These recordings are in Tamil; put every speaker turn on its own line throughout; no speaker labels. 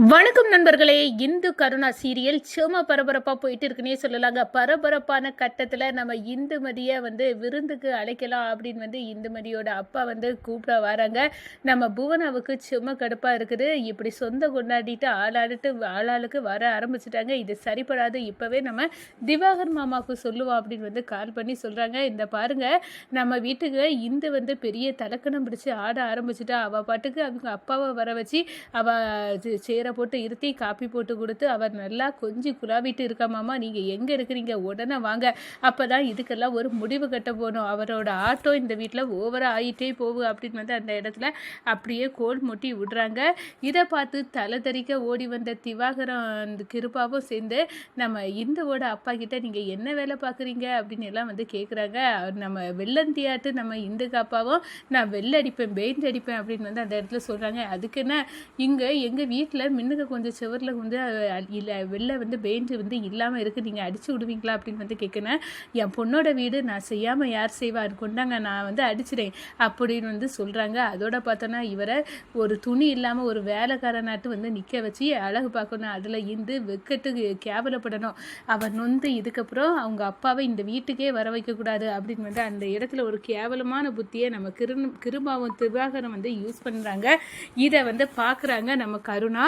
வணக்கம் நண்பர்களே. இந்து கருணா சீரியல் சும்மா பரபரப்பாக போயிட்டு இருக்குன்னே சொல்லலாங்க. பரபரப்பான கட்டத்தில் நம்ம இந்துமதியை விருந்துக்கு அழைக்கலாம் அப்படின்னு இந்துமதியோட அப்பா கூப்பிட வராங்க. நம்ம புவனாவுக்கு சும்மா கடுப்பாக இருக்குது. இப்படி சொந்த கொண்டாடிட்டு ஆளாளுக்கு வர ஆரம்பிச்சிட்டாங்க. இது சரிப்படாது. இப்போவே நம்ம திவாகர் மாமாவுக்கு சொல்லுவோம் அப்படின்னு கால் பண்ணி சொல்கிறாங்க. இந்த பாருங்க, நம்ம வீட்டுக்கு இந்து பெரிய தலக்கணம் பிடிச்சி ஆட ஆரம்பிச்சிட்டா. அவள் பாட்டுக்கு அவங்க அப்பாவை வர வச்சு அவள் போட்டு இருத்தி காப்பி போட்டு கொடுத்து அவர் நல்லா கொஞ்சம் குழாவிட்டு இருக்காமாமா. நீங்கள் எங்கே இருக்கிறீங்க, உடனே வாங்க, அப்போ தான் இதுக்கெல்லாம் ஒரு முடிவு கட்ட போகணும். அவரோட ஆட்டோ இந்த வீட்டில் ஓவராக ஆகிட்டே போகும் அப்படின்னு அந்த இடத்துல அப்படியே கோல் முட்டி விடுறாங்க. இதை பார்த்து தலை தறிக்க ஓடி வந்த திவாகரம் கிருபாவும் சேர்ந்து நம்ம இந்துவோட அப்பா கிட்ட நீங்கள் என்ன வேலை பார்க்குறீங்க அப்படின்னு எல்லாம் கேட்குறாங்க. நம்ம வெள்ளந்தியாட்டு நம்ம இந்துக்கு அப்பாவும் நான் வெள்ளடிப்பேன் பெயிண்ட் அடிப்பேன் அப்படின்னு அந்த இடத்துல சொல்கிறாங்க. அதுக்கு என்ன, இங்கே எங்கள் வீட்டில் மின்னுக்கு கொஞ்சம் சுவரில் இல்லை வெளில பெயிண்ட் இல்லாமல் இருக்குது, நீங்கள் அடித்து விடுவீங்களா அப்படின்னு கேட்குறேன். என் பொண்ணோட வீடு நான் செய்யாமல் யார் செய்வார், கொண்டாங்க நான் அடிச்சிடேன் அப்படின்னு சொல்கிறாங்க. அதோட பார்த்தோன்னா இவரை ஒரு துணி இல்லாமல் ஒரு வேலைக்காரனாட்டு நிற்க வச்சு அழகு பார்க்கணும். அதில் வெக்கட்டு கேவலப்படணும். அவர் இதுக்கப்புறம் அவங்க அப்பாவை இந்த வீட்டுக்கே வர வைக்கக்கூடாது அப்படின்னு அந்த இடத்துல ஒரு கேவலமான புத்தியை நம்ம கிருபாவும் திவாகரம் யூஸ் பண்ணுறாங்க. இதை பார்க்குறாங்க நம்ம கருணா.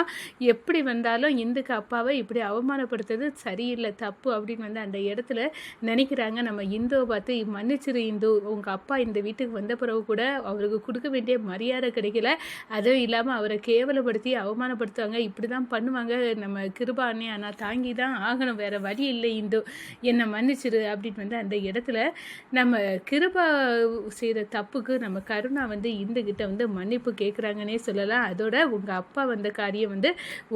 எப்படி வந்தாலும் இந்துக்கு அப்பாவை இப்படி அவமானப்படுத்துறது சரியில்லை, தப்பு அப்படின்னு அந்த இடத்துல நினைக்கிறாங்க. நம்ம இந்துவை பார்த்து மன்னிச்சிரு இந்து, உங்கள் அப்பா இந்த வீட்டுக்கு வந்த பிறகு கூட அவருக்கு கொடுக்க வேண்டிய மரியாதை கிடைக்கல, அதுவும் இல்லாமல் அவரை கேவலப்படுத்தி அவமானப்படுத்துவாங்க, இப்படி தான் பண்ணுவாங்க நம்ம கிருபானே, ஆனால் தாங்கி தான் ஆகணும், வேறு வழி இல்லை இந்து, என்னை மன்னிச்சிரு அப்படின்னு அந்த இடத்துல நம்ம கிருபா செய்கிற தப்புக்கு நம்ம கருணா இந்துக்கிட்ட மன்னிப்பு கேட்குறாங்கன்னே சொல்லலாம். அதோட உங்கள் அப்பா காரியம்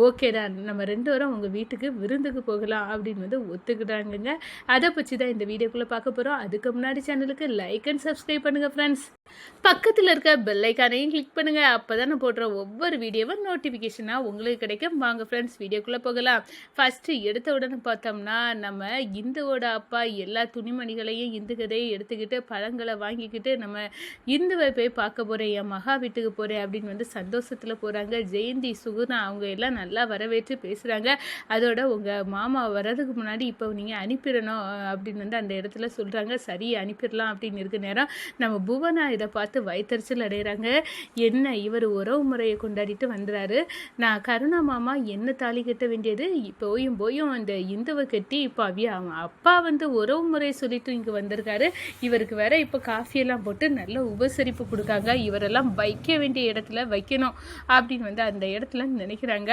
ஓகேடா, நம்ம 2 பேரும் உங்கள் வீட்டுக்கு விருந்துக்கு போகலாம் அப்படின்னு ஒத்துக்கிட்டாங்க. அதை பற்றி தான் இந்த வீடியோக்குள்ளே பார்க்க போகிறோம். அதுக்கு முன்னாடி சேனலுக்கு லைக் அண்ட் சப்ஸ்கிரைப் பண்ணுங்கள் ஃப்ரெண்ட்ஸ். பக்கத்தில் இருக்க பெல் ஐக்கானையும் கிளிக் பண்ணுங்கள். அப்போ தான் நான் போடுற ஒவ்வொரு வீடியோவும் நோட்டிஃபிகேஷனாக உங்களுக்கு கிடைக்கும். வாங்க ஃப்ரெண்ட்ஸ், வீடியோக்குள்ளே போகலாம். ஃபஸ்ட்டு எடுத்த உடனே பார்த்தோம்னா நம்ம இந்துவோட அப்பா எல்லா துணிமணிகளையும் இந்து கதையை எடுத்துக்கிட்டு பழங்களை வாங்கிக்கிட்டு நம்ம இந்துவை போய் பார்க்க போகிறேன், என் மகா வீட்டுக்கு போகிறேன் அப்படின்னு சந்தோஷத்தில் போகிறாங்க. ஜெயந்தி சுகுணா அவங்க எல்லாம் நல்லா வரவேற்று பேசுகிறாங்க. அதோட உங்கள் மாமா வர்றதுக்கு முன்னாடி இப்போ நீங்கள் அனுப்பிடணும் அப்படின்னு அந்த இடத்துல சொல்கிறாங்க. சரி அனுப்பிடலாம் அப்படின்னு இருக்க நேரம் நம்ம புவனா இதை பார்த்து வயிற்றுச்சல் அடைகிறாங்க. என்ன இவர் உறவு முறையை கொண்டாடிட்டு வந்துறாரு, நான் கருணா மாமா என்ன தாலி கட்ட வேண்டியது, போயும் இந்த இந்துவை கட்டி இப்போ அவன் அப்பா உறவு முறையை சொல்லிட்டு இங்கே வந்திருக்காரு, இவருக்கு வேற இப்போ காஃபியெல்லாம் போட்டு நல்ல உபசரிப்பு கொடுக்காங்க, இவரெல்லாம் வைக்க வேண்டிய இடத்துல வைக்கணும் அப்படின்னு அந்த இடத்துல நினைக்கிறாங்க.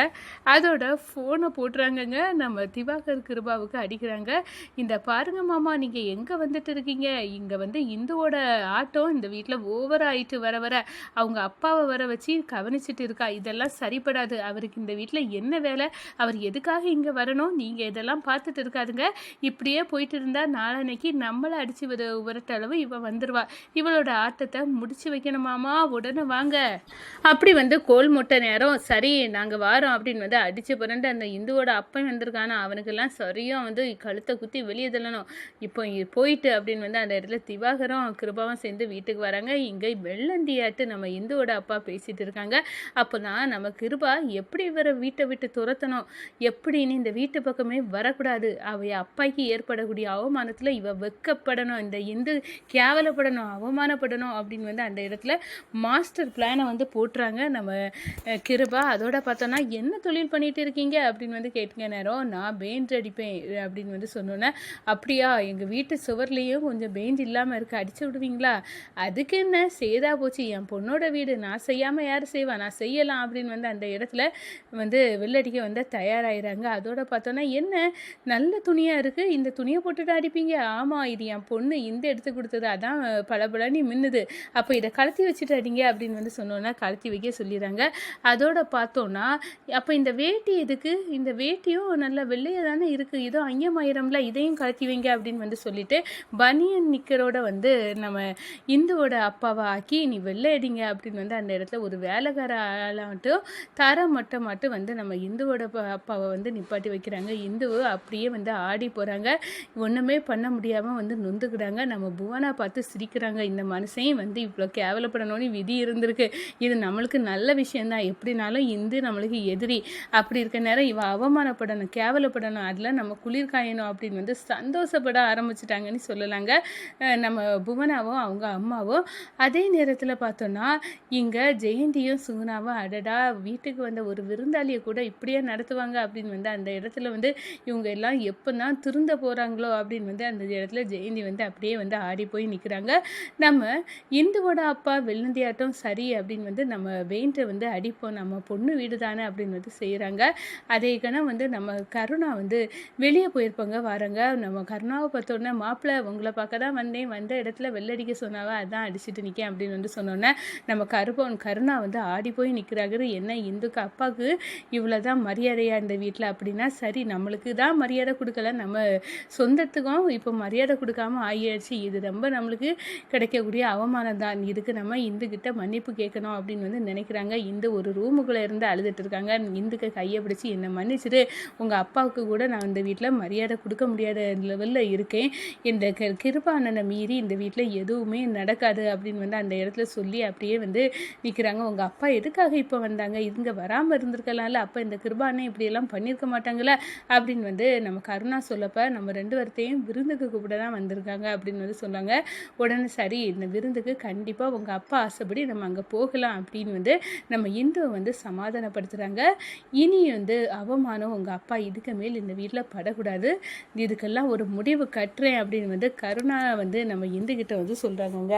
அதோட ஃபோனை போட்டுறாங்கங்க. நம்ம திவாகர் கிருபாவுக்கு அடிக்கிறாங்க. இந்த பாருங்க மாமா, நீங்கள் எங்கே வந்துட்டு இருக்கீங்க, இங்கே இந்துவோட ஆட்டம் இந்த வீட்டில் ஓவர் ஆகிட்டு வர அவங்க அப்பாவை வர வச்சு கவனிச்சுட்டு இருக்கா, இதெல்லாம் சரிப்படாது, அவருக்கு இந்த வீட்டில் என்ன வேலை, அவர் எதுக்காக இங்கே வரணும், நீங்கள் இதெல்லாம் பார்த்துட்டு இருக்காதுங்க, இப்படியே போயிட்டு இருந்தால் நாளன்னைக்கு நம்மளை அடித்து உரட்டளவு இவ வந்துடுவா, இவளோட ஆட்டத்தை முடிச்சு வைக்கணுமாமா, உடனே வாங்க அப்படி கோல் முட்டை நேரம். சரி நாங்கள் வாரோம் அப்படின்னு அடித்து புரண்டு அந்த இந்துவோட அப்பன் வந்திருக்கானா, அவனுக்கெல்லாம் சரியாக கழுத்தை குத்தி வெளியே தள்ளணும். இப்போ போயிட்டு அப்படின்னு அந்த இடத்துல திவாகரம் கிருபாவும் சேர்ந்து வீட்டுக்கு வராங்க. இங்கே வெள்ளந்தியாட்டு நம்ம இந்துவோட அப்பா பேசிகிட்டு இருக்காங்க. அப்போ தான் நம்ம கிருபா எப்படி இவரை வீட்டை விட்டு துரத்தணும், எப்படின்னு இந்த வீட்டு பக்கமே வரக்கூடாது, அவைய அப்பாய்க்கு ஏற்படக்கூடிய அவமானத்தில் இவ வெக்கப்படணும், இந்த இந்து கேவலப்படணும், அவமானப்படணும் அப்படின்னு அந்த இடத்துல மாஸ்டர் பிளானை போட்டுறாங்க நம்ம கிருபா. அதோட பார்த்தோன்னா என்ன தொழில் பண்ணிட்டு இருக்கீங்க அப்படின்னு கேட்டுங்க நேரம், நான் பெயிண்ட் அடிப்பேன் அப்படின்னு சொன்னோன்னே, அப்படியா எங்கள் வீட்டு சுவர்லேயும் கொஞ்சம் பெயிண்ட் இல்லாமல் இருக்குது, அடிச்சு விடுவீங்களா, அதுக்கு என்ன செய்தா போச்சு, என் பொண்ணோட வீடு நான் செய்யாமல் யார் செய்வா, நான் செய்யலாம் அப்படின்னு அந்த இடத்துல வெள்ளடிக்க தயாராகிறாங்க. அதோட பார்த்தோன்னா என்ன நல்ல துணியாக இருக்குது, இந்த துணியை போட்டுட்டு அடிப்பீங்க, ஆமாம் இது என் பொண்ணு இந்த எடுத்து கொடுத்தது, அதான் பளபளன்னு மின்னுது, அப்போ இதை கலத்தி வச்சுட்டு அடிங்க அப்படின்னு சொன்னோன்னா கலத்தி வைக்க சொல்லிடுறாங்க. அதோட பார்த்தோன்னா அப்போ இந்த வேட்டி எதுக்கு, இந்த வேட்டியும் நல்ல வெள்ளையாக தானே இருக்குது, இதோ ஐயமாயிரம்ல, இதையும் கலத்தி வைங்க அப்படின்னு சொல்லிட்டு பனியன் நிக்கரோட நம்ம இந்துவோட அப்பாவை ஆக்கி நீ வெள்ளை அடிங்க அப்படின்னு அந்த இடத்துல ஒரு வேலைக்கார ஆளாட்டும் தர மட்டும் நம்ம இந்துவோட அப்பாவை நிப்பாட்டி வைக்கிறாங்க. இந்துவை அப்படியே ஆடி போகிறாங்க. ஒன்றுமே பண்ண முடியாமல் நொந்துக்கிறாங்க. நம்ம புவனா பார்த்து சிரிக்கிறாங்க. இந்த மனுஷையும் இவ்வளோ கேவலப்படணும்னு விதி இருந்திருக்கு, இது நம்மளுக்கு நல்ல விஷயந்தான், எப்படினாலும் இந்து நம்மளுக்கு அவங்களுக்கு எதிரி. அப்படி இருக்க நேரம் இவ அவமானப்படணும், கேவலப்படணும், அதில் நம்ம குளிர் காயணும் அப்படின்னு வந்து சந்தோஷப்பட ஆரம்பிச்சிட்டாங்கன்னு சொல்லலாங்க நம்ம புவனாவும் அவங்க அம்மாவும். அதே நேரத்தில் பார்த்தோன்னா இங்கே ஜெயந்தியும் சுகுணாவும் அடடா வீட்டுக்கு வந்த ஒரு விருந்தாளியை கூட இப்படியே நடத்துவாங்க அப்படின்னு வந்து அந்த இடத்துல வந்து இவங்க எல்லாம் எப்போ தான் திருந்த போகிறாங்களோ அப்படின்னு வந்து அந்த இடத்துல ஜெயந்தி வந்து அப்படியே வந்து ஆடி போய் நிற்கிறாங்க. நம்ம இந்துவோட அப்பா வெள்ளந்தியாட்டம் சரி அப்படின்னு வந்து நம்ம வெயின்ட்டை வந்து அடிப்போம், நம்ம பொண்ணு வீடு தானே அப்படின்னு வந்து செய்கிறாங்க. அதே கணம் வந்து நம்ம கருணா வந்து வெளியே போயிருப்பாங்க வராங்க. நம்ம கருணாவை பார்த்தோன்னே மாப்பிள்ளை உங்களை பார்க்க தான் வந்தேன், வந்த இடத்துல வெள்ளடிக்க சொன்னாவா அதான் அடிச்சுட்டு நிற்கேன் அப்படின்னு வந்து சொன்னோன்னே நம்ம கருணா வந்து ஆடி போய் நிற்கிறாரு. என்ன இந்துக்கு அப்பாவுக்கு இவ்வளோ தான் மரியாதையாக இந்த வீட்டில் அப்படின்னா சரி நம்மளுக்கு தான் மரியாதை கொடுக்கல, நம்ம சொந்தத்துக்கும் இப்போ மரியாதை கொடுக்காம ஆகியாச்சு, இது ரொம்ப நம்மளுக்கு கிடைக்கக்கூடிய அவமானம் தான், இதுக்கு நம்ம இந்துக்கிட்ட மன்னிப்பு கேட்கணும் அப்படின்னு வந்து நினைக்கிறாங்க. இந்த ஒரு ரூமுக்குள்ளே இருந்து அழுதுட்டு இருக்காங்க. இந்துக்கு கையை பிடிச்சி என்னை மன்னிச்சுட்டு உங்கள் அப்பாவுக்கு கூட நான் இந்த வீட்டில் மரியாதை கொடுக்க முடியாத லெவலில் இருக்கேன், இந்த கிருபானனை மீறி இந்த வீட்டில் எதுவுமே நடக்காது அப்படின்னு வந்து அந்த இடத்துல சொல்லி அப்படியே வந்து நிற்கிறாங்க. உங்கள் அப்பா எதுக்காக இப்போ வந்தாங்க, இங்கே வராமல் இருந்திருக்கலாம்ல, அப்போ இந்த கிருபானை இப்படியெல்லாம் பண்ணியிருக்க மாட்டாங்களே அப்படின்னு வந்து நம்ம கருணா சொல்லப்போ நம்ம 2 பேர்த்தையும் விருந்துக்கு கூப்பிட தான் வந்திருக்காங்க அப்படின்னு வந்து சொன்னாங்க. உடனே சரி இந்த விருந்துக்கு கண்டிப்பாக உங்கள் அப்பா ஆசைப்படி நம்ம அங்கே போகலாம் அப்படின்னு வந்து நம்ம இந்துவை வந்து சமாதானப்படுத்துகிறாங்க. இனி வந்து அவமானம் உங்கள் அப்பா இதுக்கு மேல் இந்த வீட்டில் படக்கூடாது, இதுக்கெல்லாம் ஒரு முடிவு கட்டுறேன் அப்படின்னு வந்து கருணா வந்து நம்ம இந்துக்கிட்ட வந்து சொல்கிறாங்க.